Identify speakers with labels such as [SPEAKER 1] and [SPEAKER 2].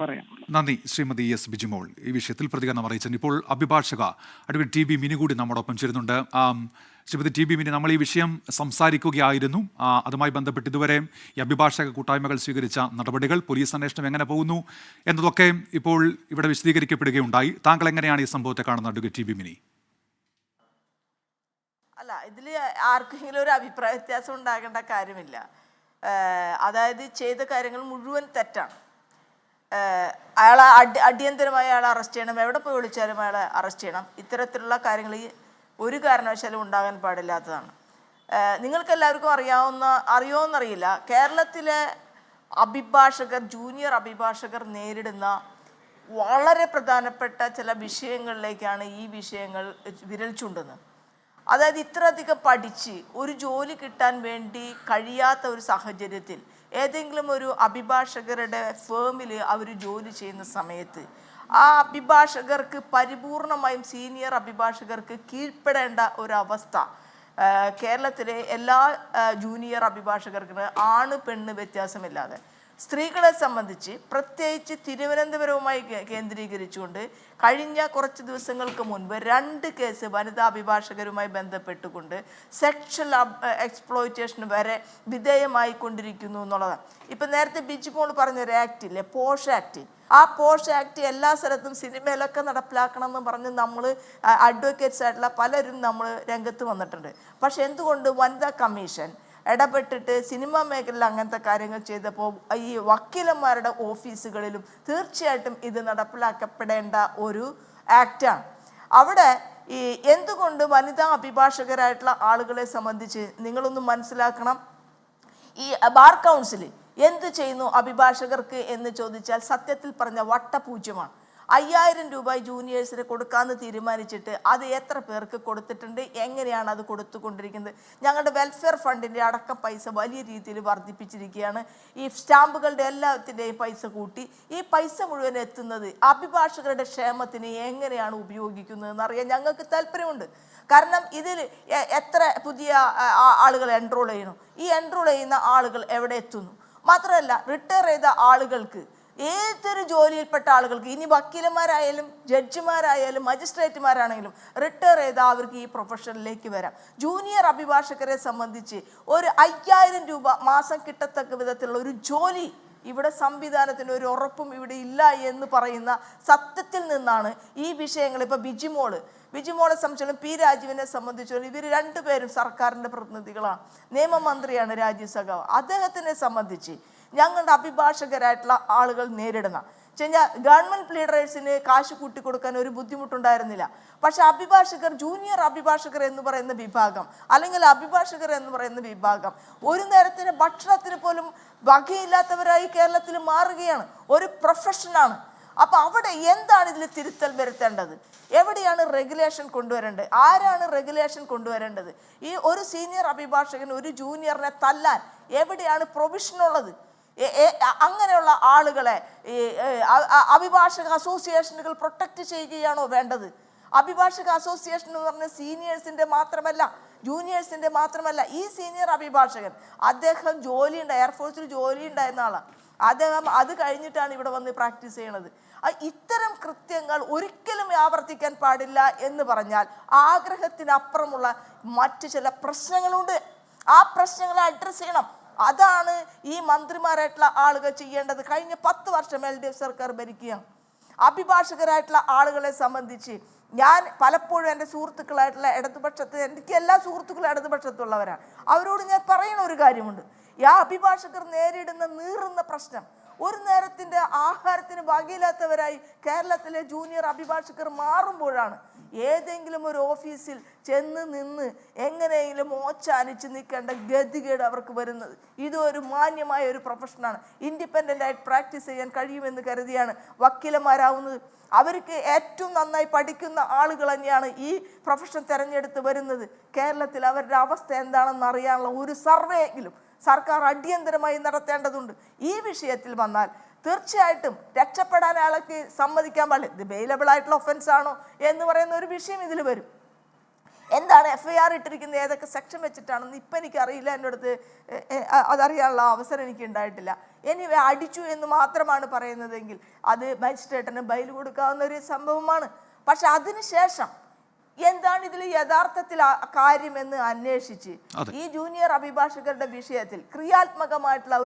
[SPEAKER 1] പറയാനുള്ളത്.
[SPEAKER 2] നന്ദി ശ്രീമതി എസ് ബിജിമോൾ ഈ വിഷയത്തിൽ പ്രതികരണം അറിയിച്ചത്. ഇപ്പോൾ അഭിഭാഷക അഡ്വക്കേറ്റ് ടി ബി മിനി കൂടി നമ്മോടൊപ്പം ചേരുന്നുണ്ട്. ശ്രീമതി ടി ബി മിനി, നമ്മൾ ഈ വിഷയം സംസാരിക്കുകയായിരുന്നു. അതുമായി ബന്ധപ്പെട്ട് ഇതുവരെ ഈ അഭിഭാഷക കൂട്ടായ്മകൾ സ്വീകരിച്ച നടപടികൾ, പോലീസ് അന്വേഷണം എങ്ങനെ പോകുന്നു എന്നതൊക്കെ ഇപ്പോൾ ഇവിടെ വിശദീകരിക്കപ്പെടുകയുണ്ടായി. താങ്കൾ എങ്ങനെയാണ് ഈ സംഭവത്തെ കാണുന്നത് അഡ്വക്കേറ്റ് ടി ബി മിനി?
[SPEAKER 3] അല്ല, ഇതിൽ ആർക്കെങ്കിലും ഒരു അഭിപ്രായ വ്യത്യാസം ഉണ്ടാകേണ്ട കാര്യമില്ല. അതായത് ചെയ്ത കാര്യങ്ങൾ മുഴുവൻ തെറ്റാണ്. അയാളെ അടിയന്തരമായി അയാളെ അറസ്റ്റ് ചെയ്യണം, എവിടെ പോയി വിളിച്ചാലും അയാളെ അറസ്റ്റ് ചെയ്യണം. ഇത്തരത്തിലുള്ള കാര്യങ്ങൾ ഒരു കാരണവശാലും ഉണ്ടാകാൻ പാടില്ലാത്തതാണ്. നിങ്ങൾക്കെല്ലാവർക്കും അറിയുമെന്നറിയില്ല, കേരളത്തിലെ അഭിഭാഷകർ, ജൂനിയർ അഭിഭാഷകർ നേരിടുന്ന വളരെ പ്രധാനപ്പെട്ട ചില വിഷയങ്ങളിലേക്കാണ് ഈ വിഷയങ്ങൾ വിരൽ ചൂണ്ടുന്നത്. അതായത് ഇത്രയധികം പഠിച്ച് ഒരു ജോലി കിട്ടാൻ വേണ്ടി കഴിയാത്ത ഒരു സാഹചര്യത്തിൽ ഏതെങ്കിലും ഒരു അഭിഭാഷകരുടെ ഫേമിൽ അവർ ജോലി ചെയ്യുന്ന സമയത്ത് ആ അഭിഭാഷകർക്ക് പരിപൂർണമായും സീനിയർ അഭിഭാഷകർക്ക് കീഴ്പ്പെടേണ്ട ഒരവസ്ഥ കേരളത്തിലെ എല്ലാ ജൂനിയർ അഭിഭാഷകർക്ക് ആണ് പെണ്ണ് വ്യത്യാസമില്ലാതെ സ്ത്രീകളെ സംബന്ധിച്ച് പ്രത്യേകിച്ച് തിരുവനന്തപുരവുമായി കേന്ദ്രീകരിച്ചുകൊണ്ട് കഴിഞ്ഞ കുറച്ച് ദിവസങ്ങൾക്ക് മുൻപ് 2 കേസ് വനിതാ അഭിഭാഷകരുമായി ബന്ധപ്പെട്ടുകൊണ്ട് സെക്ഷൽ എക്സ്പ്ലോയിറ്റേഷൻ വരെ വിധേയമായി കൊണ്ടിരിക്കുന്നു എന്നുള്ളതാണ്. ഇപ്പം നേരത്തെ ബിജിമോൾ പറഞ്ഞൊരു ആക്ട് ഇല്ലേ, പോഷ് ആക്ട്. ആ പോഷ് ആക്ട് എല്ലാ സ്ഥലത്തും സിനിമയിലൊക്കെ നടപ്പിലാക്കണം എന്ന് പറഞ്ഞ് നമ്മൾ അഡ്വക്കേറ്റ്സ് ആയിട്ടുള്ള പലരും നമ്മൾ രംഗത്ത് വന്നിട്ടുണ്ട്. പക്ഷെ എന്തുകൊണ്ട് വനിതാ കമ്മീഷൻ ഇടപെട്ടിട്ട് സിനിമാ മേഖലയിൽ അങ്ങനത്തെ കാര്യങ്ങൾ ചെയ്തപ്പോൾ ഈ വക്കീലന്മാരുടെ ഓഫീസുകളിലും തീർച്ചയായിട്ടും ഇത് നടപ്പിലാക്കപ്പെടേണ്ട ഒരു ആക്റ്റാണ്. അവിടെ ഈ എന്തുകൊണ്ട് വനിതാ അഭിഭാഷകരായിട്ടുള്ള ആളുകളെ സംബന്ധിച്ച് നിങ്ങളൊന്ന് മനസ്സിലാക്കണം. ഈ ബാർ കൗൺസിൽ എന്ത് ചെയ്യുന്നു അഭിഭാഷകർക്ക് എന്ന് ചോദിച്ചാൽ സത്യത്തിൽ പറഞ്ഞ വട്ടപൂജ്യമാണ്. 5000 രൂപ ജൂനിയേഴ്സിന് കൊടുക്കാമെന്ന് തീരുമാനിച്ചിട്ട് അത് എത്ര പേർക്ക് കൊടുത്തിട്ടുണ്ട്, എങ്ങനെയാണ് അത് കൊടുത്തുകൊണ്ടിരിക്കുന്നത്? ഞങ്ങളുടെ വെൽഫെയർ ഫണ്ടിൻ്റെ അടക്കം പൈസ വലിയ രീതിയിൽ വർദ്ധിപ്പിച്ചിരിക്കുകയാണ്. ഈ സ്റ്റാമ്പുകളുടെ എല്ലാത്തിൻ്റെയും പൈസ കൂട്ടി. ഈ പൈസ മുഴുവൻ എത്തുന്നത് അഭിഭാഷകരുടെ ക്ഷേമത്തിന് എങ്ങനെയാണ് ഉപയോഗിക്കുന്നതെന്ന് അറിയാൻ ഞങ്ങൾക്ക് താല്പര്യമുണ്ട്. കാരണം ഇതിൽ എത്ര പുതിയ ആളുകൾ എൻറോൾ ചെയ്യണം, ഈ എൻറോൾ ചെയ്യുന്ന ആളുകൾ എവിടെ എത്തുന്നു? മാത്രമല്ല റിട്ടയർ ചെയ്ത ആളുകൾക്ക്, ഏതൊരു ജോലിയിൽപ്പെട്ട ആളുകൾക്ക്, ഇനി വക്കീലന്മാരായാലും ജഡ്ജിമാരായാലും മജിസ്ട്രേറ്റുമാരാണെങ്കിലും റിട്ടയർ ചെയ്താൽ അവർക്ക് ഈ പ്രൊഫഷനിലേക്ക് വരാം. ജൂനിയർ അഭിഭാഷകരെ സംബന്ധിച്ച് ഒരു 5000 രൂപ മാസം കിട്ടത്തക്ക വിധത്തിലുള്ള ഒരു ജോലി ഇവിടെ സംവിധാനത്തിന് ഒരു ഉറപ്പും ഇവിടെ ഇല്ല എന്ന് പറയുന്ന സത്യത്തിൽ നിന്നാണ് ഈ വിഷയങ്ങൾ. ഇപ്പോൾ ബിജിമോളെ സംബന്ധിച്ചോളം പി രാജീവിനെ സംബന്ധിച്ചോളം ഇവർ 2 പേരും സർക്കാരിൻ്റെ പ്രതിനിധികളാണ്. നിയമമന്ത്രിയാണ് രാജീവ് സഖാവ്. അദ്ദേഹത്തിനെ സംബന്ധിച്ച് ഞങ്ങളുടെ അഭിഭാഷകരായിട്ടുള്ള ആളുകൾ നേരിടുന്ന ഗവൺമെൻറ് പ്ലീഡറേഴ്സിന് കാശ് കൂട്ടിക്കൊടുക്കാൻ ഒരു ബുദ്ധിമുട്ടുണ്ടായിരുന്നില്ല. പക്ഷെ അഭിഭാഷകർ, ജൂനിയർ അഭിഭാഷകർ എന്ന് പറയുന്ന വിഭാഗം, അല്ലെങ്കിൽ അഭിഭാഷകർ എന്ന് പറയുന്ന വിഭാഗം ഒരു നേരത്തിന് ഭക്ഷണത്തിന് പോലും വകയില്ലാത്തവരായി കേരളത്തിൽ മാറുകയാണ്. ഒരു പ്രൊഫഷനാണ്. അപ്പം അവിടെ എന്താണ് ഇതിൽ തിരുത്തൽ വരുത്തേണ്ടത്? എവിടെയാണ് റെഗുലേഷൻ കൊണ്ടുവരേണ്ടത്? ആരാണ് റെഗുലേഷൻ കൊണ്ടുവരേണ്ടത്? ഈ ഒരു സീനിയർ അഭിഭാഷകൻ ഒരു ജൂനിയറിനെ തല്ലാൻ എവിടെയാണ് പ്രൊവിഷനുള്ളത്? അങ്ങനെയുള്ള ആളുകളെ അഭിഭാഷക അസോസിയേഷനുകൾ പ്രൊട്ടക്റ്റ് ചെയ്യുകയാണോ വേണ്ടത്? അഭിഭാഷക അസോസിയേഷൻ എന്ന് പറഞ്ഞ സീനിയേഴ്സിൻ്റെ മാത്രമല്ല, ജൂനിയേഴ്സിൻ്റെ മാത്രമല്ല. ഈ സീനിയർ അഭിഭാഷകൻ അദ്ദേഹം എയർഫോഴ്സിൽ ജോലി ഉണ്ടായിരുന്ന ആളാണ്. അദ്ദേഹം അത് കഴിഞ്ഞിട്ടാണ് ഇവിടെ വന്ന് പ്രാക്ടീസ് ചെയ്യണത്. ഇത്തരം കൃത്യങ്ങൾ ഒരിക്കലും ആവർത്തിക്കാൻ പാടില്ല എന്ന് പറഞ്ഞാൽ ആഗ്രഹത്തിനപ്പുറമുള്ള മറ്റു ചില പ്രശ്നങ്ങളുണ്ട്. ആ പ്രശ്നങ്ങളെ അഡ്രസ്സ് ചെയ്യണം. അതാണ് ഈ മന്ത്രിമാരായിട്ടുള്ള ആളുകൾ ചെയ്യേണ്ടത്. കഴിഞ്ഞ 10 വർഷം LDF സർക്കാർ ഭരിക്കുകയാണ്. അഭിഭാഷകരായിട്ടുള്ള ആളുകളെ സംബന്ധിച്ച് ഞാൻ പലപ്പോഴും എൻ്റെ സുഹൃത്തുക്കളായിട്ടുള്ള എനിക്ക് എല്ലാ സുഹൃത്തുക്കളും ഇടതുപക്ഷത്തുള്ളവരാണ്. അവരോട് ഞാൻ പറയുന്ന ഒരു കാര്യമുണ്ട്. ഈ അഭിഭാഷകർ നേരിടുന്ന നീറുന്ന പ്രശ്നം, ഒരു നേരത്തിൻ്റെ ആഹാരത്തിന് വകയില്ലാത്തവരായി കേരളത്തിലെ ജൂനിയർ അഭിഭാഷകർ മാറുമ്പോഴാണ് ഏതെങ്കിലും ഒരു ഓഫീസിൽ ചെന്ന് നിന്ന് എങ്ങനെയെങ്കിലും ഓച്ചാനിച്ച് നിൽക്കേണ്ട ഗതികേട് അവർക്ക് വരുന്നത്. ഇതൊരു മാന്യമായ ഒരു പ്രൊഫഷനാണ്. ഇൻഡിപെൻഡൻ്റ് ആയിട്ട് പ്രാക്ടീസ് ചെയ്യാൻ കഴിയുമെന്ന് കരുതിയാണ് വക്കീലന്മാരാവുന്നത്. അവർക്ക് ഏറ്റവും നന്നായി പഠിക്കുന്ന ആളുകൾ തന്നെയാണ് ഈ പ്രൊഫഷൻ തിരഞ്ഞെടുത്ത് വരുന്നത്. കേരളത്തിൽ അവരുടെ അവസ്ഥ എന്താണെന്ന് അറിയാനുള്ള ഒരു സർവേ എങ്കിലും സർക്കാർ അടിയന്തരമായി നടത്തേണ്ടതുണ്ട്. ഈ വിഷയത്തിൽ വന്നാൽ തീർച്ചയായിട്ടും രക്ഷപ്പെടാൻ ആൾക്ക് സമ്മതിക്കാൻ പാടില്ല. ഇത് ബെയിലബിൾ ആയിട്ടുള്ള ഒഫൻസ് ആണോ എന്ന് പറയുന്ന ഒരു വിഷയം ഇതിൽ വരും. എന്താണ് FIR ഇട്ടിരിക്കുന്നത്, ഏതൊക്കെ സെക്ഷൻ വെച്ചിട്ടാണെന്ന് ഇപ്പം എനിക്കറിയില്ല. എൻ്റെ അടുത്ത് അതറിയാനുള്ള അവസരം എനിക്ക് ഉണ്ടായിട്ടില്ല. എനിവേ അടിച്ചു എന്ന് മാത്രമാണ് പറയുന്നതെങ്കിൽ അത് മജിസ്ട്രേറ്റിന് ബൈൽ കൊടുക്കാവുന്ന ഒരു സംഭവമാണ്. പക്ഷെ അതിനുശേഷം എന്താണ് ഇതിൽ യഥാർത്ഥത്തിൽ കാര്യമെന്ന് അന്വേഷിച്ച് ഈ ജൂനിയർ അഭിഭാഷകരുടെ വിഷയത്തിൽ ക്രിയാത്മകമായിട്ടുള്ള